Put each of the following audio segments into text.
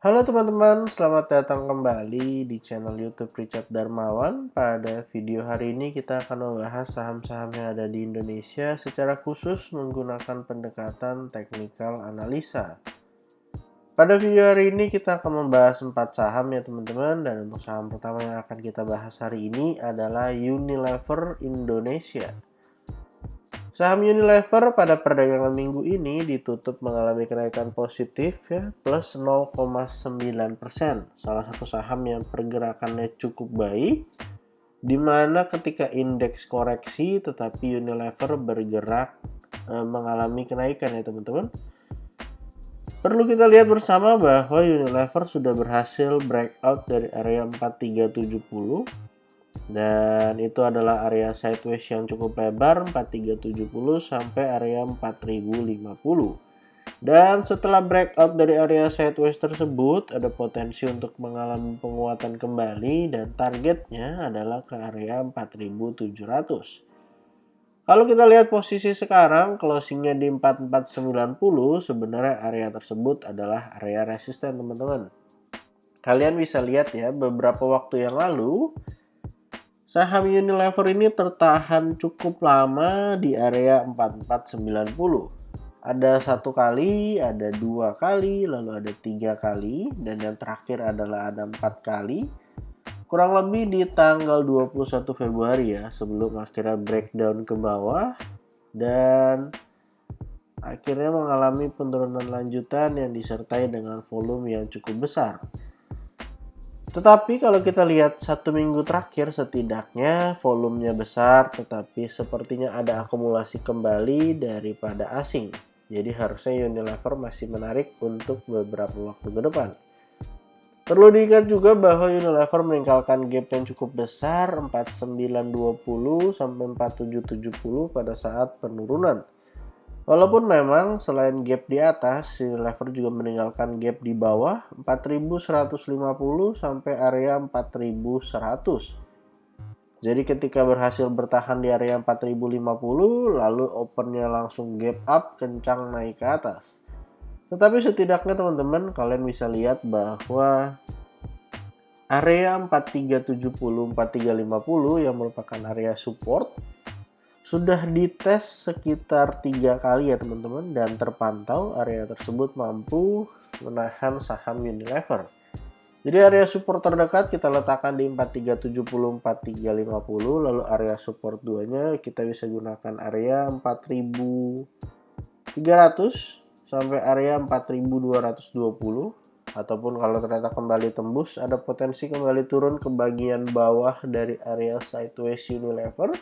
Halo teman-teman, selamat datang kembali di channel YouTube Richard Darmawan. Pada video hari ini kita akan membahas saham-saham yang ada di Indonesia secara khusus menggunakan pendekatan teknikal analisa. Pada video hari ini kita akan membahas 4 saham ya teman-teman, dan untuk saham pertama yang akan kita bahas hari ini adalah Unilever Indonesia. Saham Unilever pada perdagangan minggu ini ditutup mengalami kenaikan positif ya, plus 0,9%. Salah satu saham yang pergerakannya cukup baik, di mana ketika indeks koreksi tetapi Unilever bergerak mengalami kenaikan ya teman-teman. Perlu kita lihat bersama bahwa Unilever sudah berhasil breakout dari area 4370. Dan itu adalah area sideways yang cukup lebar 4370 sampai area 4050. Dan setelah breakout dari area sideways tersebut ada potensi untuk mengalami penguatan kembali dan targetnya adalah ke area 4700. Kalau kita lihat posisi sekarang closingnya di 4490, sebenarnya area tersebut adalah area resisten teman-teman. Kalian bisa lihat ya, beberapa waktu yang lalu saham Unilever ini tertahan cukup lama di area 4490. Ada satu kali, ada dua kali, lalu ada tiga kali, dan yang terakhir adalah ada 4 kali. Kurang lebih di tanggal 21 Februari ya, sebelum akhirnya breakdown ke bawah dan akhirnya mengalami penurunan lanjutan yang disertai dengan volume yang cukup besar. Tetapi kalau kita lihat satu minggu terakhir setidaknya volumenya besar, tetapi sepertinya ada akumulasi kembali daripada asing. Jadi harusnya Unilever masih menarik untuk beberapa waktu ke depan. Perlu diingat juga bahwa Unilever meninggalkan gap yang cukup besar 4920 sampai 4770 pada saat penurunan. Walaupun memang selain gap di atas, Unilever juga meninggalkan gap di bawah 4150 sampai area 4100. Jadi ketika berhasil bertahan di area 4050, lalu opennya langsung gap up kencang naik ke atas. Tetapi setidaknya teman-teman kalian bisa lihat bahwa area 4370, 4350 yang merupakan area support sudah dites sekitar 3 kali ya teman-teman, dan terpantau area tersebut mampu menahan saham Unilever. Jadi area support terdekat kita letakkan di 4370, 4350, lalu area support 2-nya kita bisa gunakan area 4300 sampai area 4220, ataupun kalau ternyata kembali tembus ada potensi kembali turun ke bagian bawah dari area sideways Unilever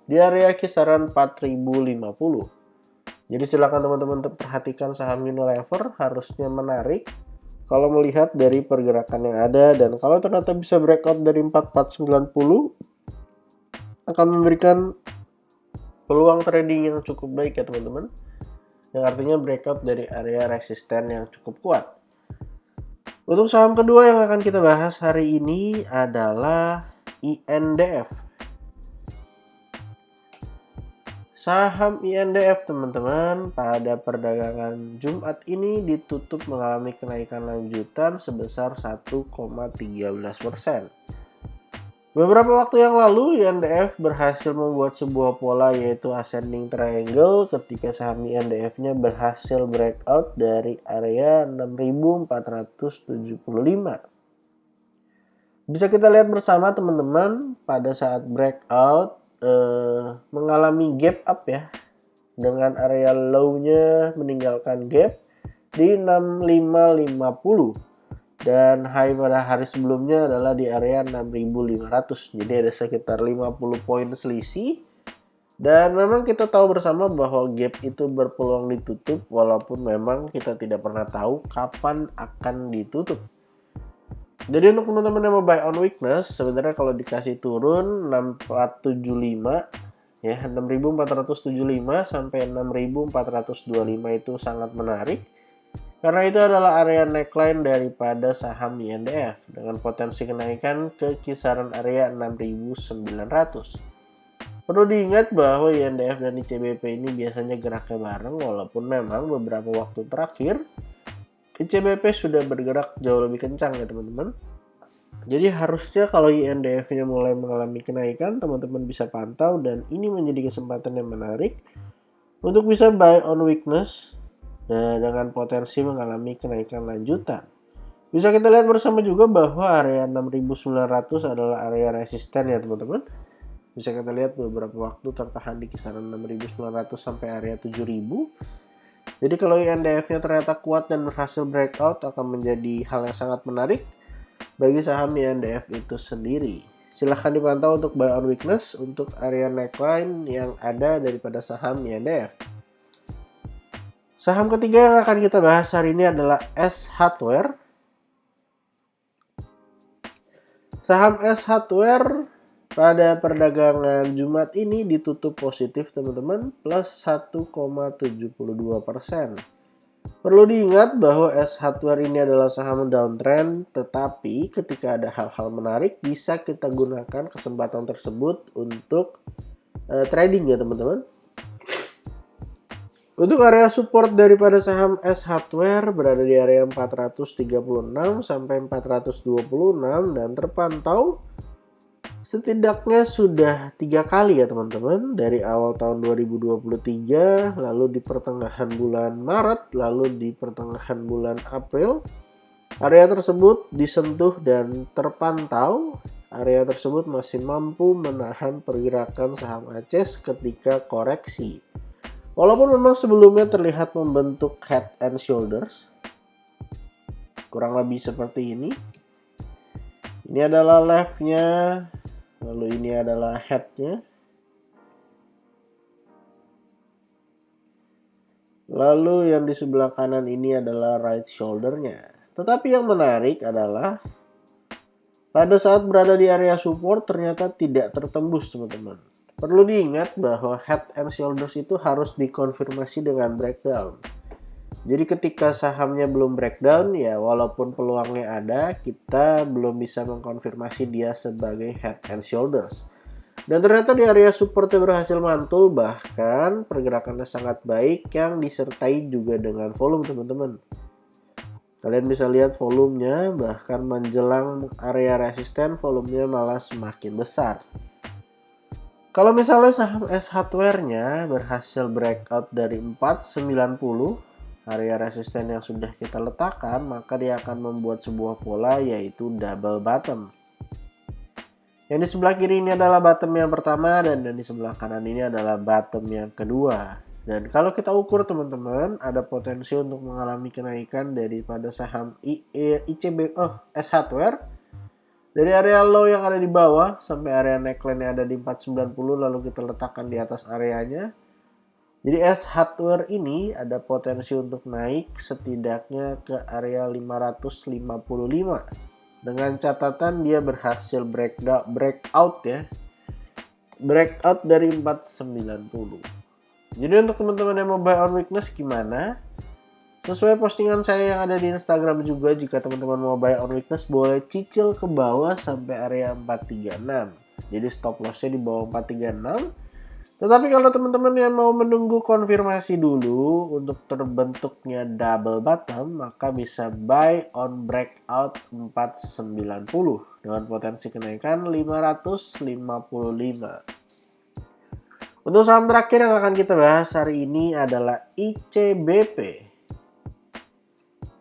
di area kisaran 4050. Jadi silakan teman-teman perhatikan saham Unilever, harusnya menarik kalau melihat dari pergerakan yang ada, dan kalau ternyata bisa breakout dari 4490 akan memberikan peluang trading yang cukup baik ya teman-teman. Yang artinya breakout dari area resisten yang cukup kuat. Untuk saham kedua yang akan kita bahas hari ini adalah INDF. Saham INDF teman-teman pada perdagangan Jumat ini ditutup mengalami kenaikan lanjutan sebesar 1,13%. Beberapa waktu yang lalu INDF berhasil membuat sebuah pola yaitu ascending triangle ketika saham INDF-nya berhasil breakout dari area 6475. Bisa kita lihat bersama teman-teman pada saat breakout mengalami gap up ya, dengan area low-nya meninggalkan gap di 6550 dan high pada hari sebelumnya adalah di area 6500. Jadi ada sekitar 50 poin selisih, dan memang kita tahu bersama bahwa gap itu berpeluang ditutup walaupun memang kita tidak pernah tahu kapan akan ditutup. Jadi untuk teman-teman yang mau buy on weakness, sebenarnya kalau dikasih turun 6475 ya, 6475 sampai 6425 itu sangat menarik karena itu adalah area neckline daripada saham INDF dengan potensi kenaikan ke kisaran area 6900. Perlu diingat bahwa INDF dan ICBP ini biasanya geraknya bareng, walaupun memang beberapa waktu terakhir ICBP sudah bergerak jauh lebih kencang ya teman-teman. Jadi harusnya kalau INDF-nya mulai mengalami kenaikan, teman-teman bisa pantau dan ini menjadi kesempatan yang menarik untuk bisa buy on weakness dengan potensi mengalami kenaikan lanjutan. Bisa kita lihat bersama juga bahwa area 6.900 adalah area resisten ya teman-teman. Bisa kita lihat beberapa waktu tertahan di kisaran 6.900 sampai area 7.000. Jadi kalau INDF-nya ternyata kuat dan berhasil breakout akan menjadi hal yang sangat menarik bagi saham INDF itu sendiri. Silahkan dipantau untuk buy on weakness untuk area neckline yang ada daripada saham INDF. Saham ketiga yang akan kita bahas hari ini adalah S Hardware. Saham S Hardware pada perdagangan Jumat ini ditutup positif teman-teman, plus 1,72%. Perlu diingat bahwa S Hardware ini adalah saham downtrend, tetapi ketika ada hal-hal menarik bisa kita gunakan kesempatan tersebut untuk trading ya teman-teman. Untuk area support daripada saham S Hardware berada di area 436 sampai 426 dan terpantau setidaknya sudah 3 kali ya teman-teman, dari awal tahun 2023, lalu di pertengahan bulan Maret, lalu di pertengahan bulan April. Area tersebut disentuh dan terpantau. Area tersebut masih mampu menahan pergerakan saham ACES ketika koreksi. Walaupun memang sebelumnya terlihat membentuk head and shoulders, kurang lebih seperti ini. Ini adalah left-nya. Lalu ini adalah head-nya. Lalu yang di sebelah kanan ini adalah right shoulder-nya. Tetapi yang menarik adalah pada saat berada di area support ternyata tidak tertembus teman-teman. Perlu diingat bahwa head and shoulders itu harus dikonfirmasi dengan breakdown. Jadi ketika sahamnya belum breakdown ya walaupun peluangnya ada, kita belum bisa mengkonfirmasi dia sebagai head and shoulders. Dan ternyata di area supportnya berhasil mantul, bahkan pergerakannya sangat baik yang disertai juga dengan volume teman-teman. Kalian bisa lihat volumenya, bahkan menjelang area resisten volumenya malah semakin besar. Kalau misalnya saham S Hardware-nya berhasil breakout dari 490, area resisten yang sudah kita letakkan, maka dia akan membuat sebuah pola yaitu double bottom. Yang di sebelah kiri ini adalah bottom yang pertama dan yang di sebelah kanan ini adalah bottom yang kedua. Dan kalau kita ukur teman-teman, ada potensi untuk mengalami kenaikan daripada saham S Hardware dari area low yang ada di bawah sampai area neckline yang ada di 490, lalu kita letakkan di atas areanya. Jadi S Hardware ini ada potensi untuk naik setidaknya ke area 555 dengan catatan dia berhasil breakout ya. Breakout dari 490. Jadi untuk teman-teman yang mau buy on weakness gimana? Sesuai postingan saya yang ada di Instagram juga, jika teman-teman mau buy on weakness boleh cicil ke bawah sampai area 436. Jadi stop lossnya di bawah 436. Tetapi kalau teman-teman yang mau menunggu konfirmasi dulu untuk terbentuknya double bottom, maka bisa buy on breakout 490 dengan potensi kenaikan 555. Untuk saham terakhir yang akan kita bahas hari ini adalah ICBP.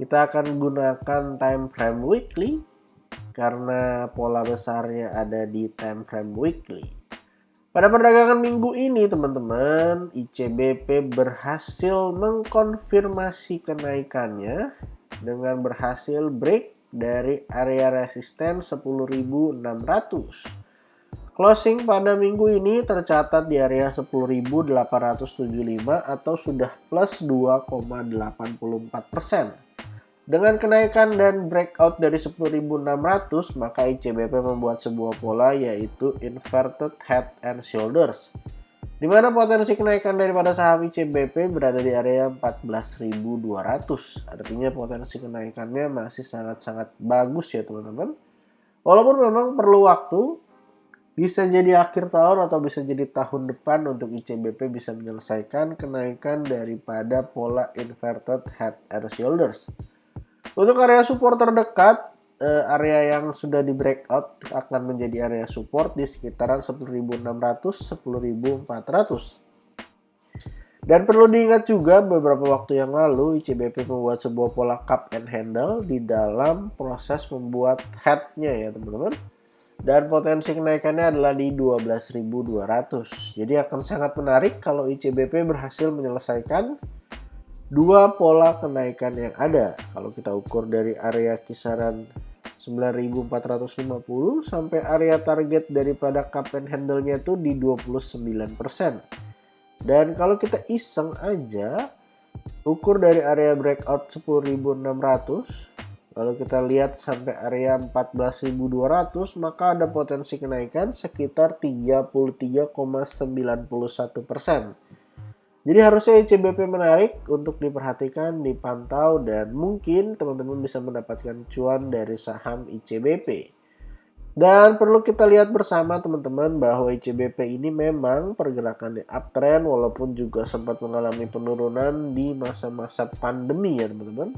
Kita akan gunakan time frame weekly karena pola besarnya ada di time frame weekly. Pada perdagangan minggu ini teman-teman, ICBP berhasil mengkonfirmasi kenaikannya dengan berhasil break dari area resisten 10.600. Closing pada minggu ini tercatat di area 10.875 atau sudah plus 2,84%. Dengan kenaikan dan breakout dari 10.600, maka ICBP membuat sebuah pola yaitu inverted head and shoulders, di mana potensi kenaikan daripada saham ICBP berada di area 14.200. Artinya potensi kenaikannya masih sangat-sangat bagus ya teman-teman. Walaupun memang perlu waktu, bisa jadi akhir tahun atau bisa jadi tahun depan untuk ICBP bisa menyelesaikan kenaikan daripada pola inverted head and shoulders. Untuk area support terdekat, area yang sudah di breakout akan menjadi area support di sekitaran 10.600, 10.400. Dan perlu diingat juga beberapa waktu yang lalu ICBP membuat sebuah pola cup and handle di dalam proses membuat headnya ya teman-teman. Dan potensi kenaikannya adalah di 12.200. Jadi akan sangat menarik kalau ICBP berhasil menyelesaikan dua pola kenaikan yang ada. Kalau kita ukur dari area kisaran 9.450 sampai area target daripada cup and handle-nya itu di 29%. Dan kalau kita iseng aja ukur dari area breakout 10.600, lalu kita lihat sampai area 14.200, maka ada potensi kenaikan sekitar 33,91%. Jadi harusnya ICBP menarik untuk diperhatikan, dipantau, dan mungkin teman-teman bisa mendapatkan cuan dari saham ICBP. Dan perlu kita lihat bersama teman-teman bahwa ICBP ini memang pergerakan di uptrend walaupun juga sempat mengalami penurunan di masa-masa pandemi ya teman-teman.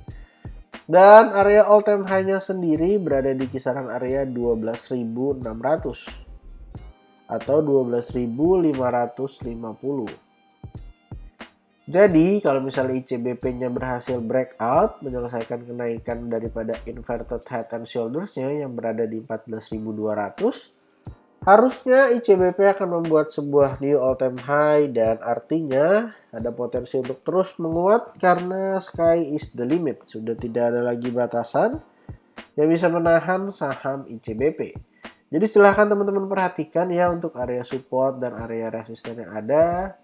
Dan area all time high-nya sendiri berada di kisaran area 12.600 atau 12.550. Jadi kalau misalnya ICBP-nya berhasil breakout menyelesaikan kenaikan daripada inverted head and shoulders-nya yang berada di 14.200, harusnya ICBP akan membuat sebuah new all time high dan artinya ada potensi untuk terus menguat karena sky is the limit. Sudah tidak ada lagi batasan yang bisa menahan saham ICBP. Jadi silahkan teman-teman perhatikan ya untuk area support dan area resisten yang ada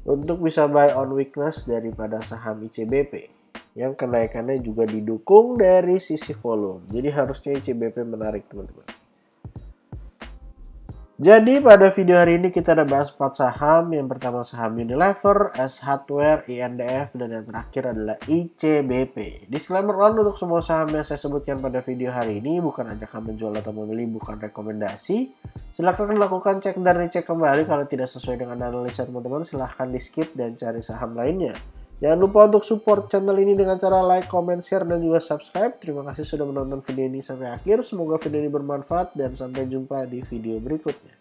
untuk bisa buy on weakness daripada saham ICBP yang kenaikannya juga didukung dari sisi volume. Jadi harusnya ICBP menarik teman-teman. Jadi pada video hari ini kita ada bahas 4 saham. Yang pertama saham Unilever, S Hardware, INDF, dan yang terakhir adalah ICBP. Disclaimer on untuk semua saham yang saya sebutkan pada video hari ini bukan ajakan menjual atau membeli, bukan rekomendasi. Silakan lakukan cek dan recheck kembali kalau tidak sesuai dengan analisa teman-teman. Silahkan di skip dan cari saham lainnya. Jangan lupa untuk support channel ini dengan cara like, comment, share, dan juga subscribe. Terima kasih sudah menonton video ini sampai akhir. Semoga video ini bermanfaat dan sampai jumpa di video berikutnya.